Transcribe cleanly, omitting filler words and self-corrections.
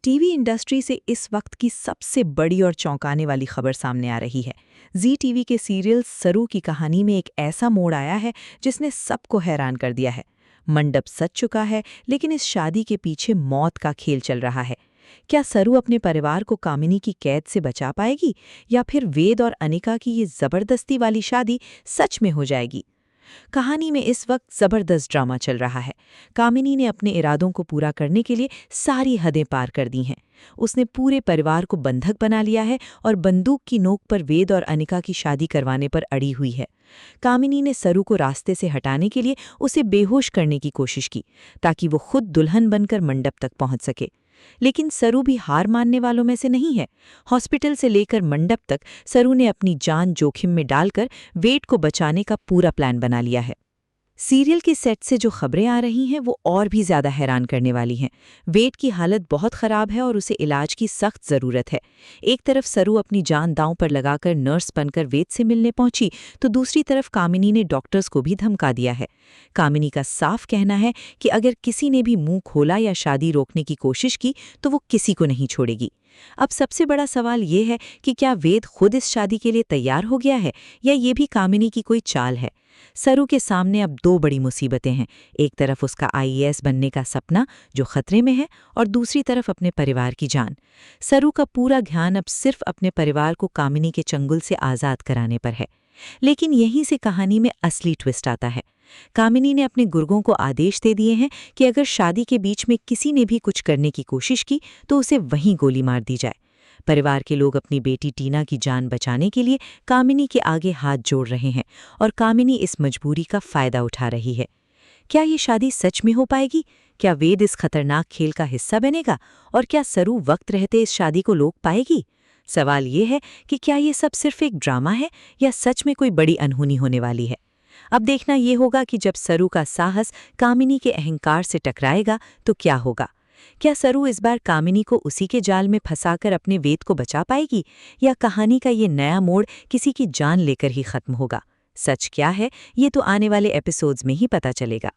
TV industry से इस वक्त की सबसे बड़ी और चौंकाने वाली खबर सामने आ रही है। जी टीवी के सीरियल सरू की कहानी में एक ऐसा मोड़ आया है जिसने सबको हैरान कर दिया है। मंडप सज चुका है, लेकिन इस शादी के पीछे मौत का खेल चल रहा है। क्या सरू अपने परिवार को कामिनी की कैद से बचा पाएगी, या फिर वेद और अनिका की ये जबरदस्ती वाली शादी सच में हो जाएगी? कहानी में इस वक्त जबरदस्त ड्रामा चल रहा है। कामिनी ने अपने इरादों को पूरा करने के लिए सारी हदें पार कर दी हैं। उसने पूरे परिवार को बंधक बना लिया है और बंदूक की नोक पर वेद और अनिका की शादी करवाने पर अड़ी हुई है। कामिनी ने सरू को रास्ते से हटाने के लिए उसे बेहोश करने की कोशिश की, ताकि वो खुद दुल्हन बनकर मंडप तक पहुंच सके। लेकिन सरू भी हार मानने वालों में से नहीं है। हॉस्पिटल से लेकर मंडप तक सरू ने अपनी जान जोखिम में डालकर वेद को बचाने का पूरा प्लान बना लिया है। सीरियल के सेट से जो खबरें आ रही हैं वो और भी ज्यादा हैरान करने वाली हैं। वेद की हालत बहुत खराब है और उसे इलाज की सख्त जरूरत है। एक तरफ सरू अपनी जान दांव पर लगाकर नर्स बनकर वेद से मिलने पहुंची, तो दूसरी तरफ कामिनी ने डॉक्टर्स को भी धमका दिया है। कामिनी का साफ कहना है कि अगर किसी ने भी मुंह खोला या शादी रोकने की कोशिश की तो वो किसी को नहीं छोड़ेगी। अब सबसे बड़ा सवाल ये है कि क्या वेद खुद इस शादी के लिए तैयार हो गया है, या ये भी कामिनी की कोई चाल है? सरू के सामने अब दो बड़ी मुसीबतें हैं। एक तरफ उसका आईएएस बनने का सपना जो खतरे में है, और दूसरी तरफ अपने परिवार की जान। सरू का पूरा ध्यान अब सिर्फ अपने परिवार को कामिनी के चंगुल से आज़ाद कराने पर है। लेकिन यहीं से कहानी में असली ट्विस्ट आता है। कामिनी ने अपने गुर्गों को आदेश दे दिए हैं कि अगर शादी के बीच में किसी ने भी कुछ करने की कोशिश की तो उसे वहीं गोली मार दी जाए। परिवार के लोग अपनी बेटी टीना की जान बचाने के लिए कामिनी के आगे हाथ जोड़ रहे हैं, और कामिनी इस मजबूरी का फायदा उठा रही है। क्या ये शादी सच में हो पाएगी? क्या वेद इस खतरनाक खेल का हिस्सा बनेगा? और क्या सरू वक्त रहते इस शादी को रोक पाएगी? सवाल ये है कि क्या ये सब सिर्फ एक ड्रामा है, या सच में कोई बड़ी अनहोनी होने वाली है? अब देखना ये होगा कि जब सरू का साहस कामिनी के अहंकार से टकराएगा तो क्या होगा। क्या सरू इस बार कामिनी को उसी के जाल में फंसाकर अपने वेद को बचा पाएगी, या कहानी का ये नया मोड़ किसी की जान लेकर ही खत्म होगा? सच क्या है, ये तो आने वाले एपिसोड्स में ही पता चलेगा।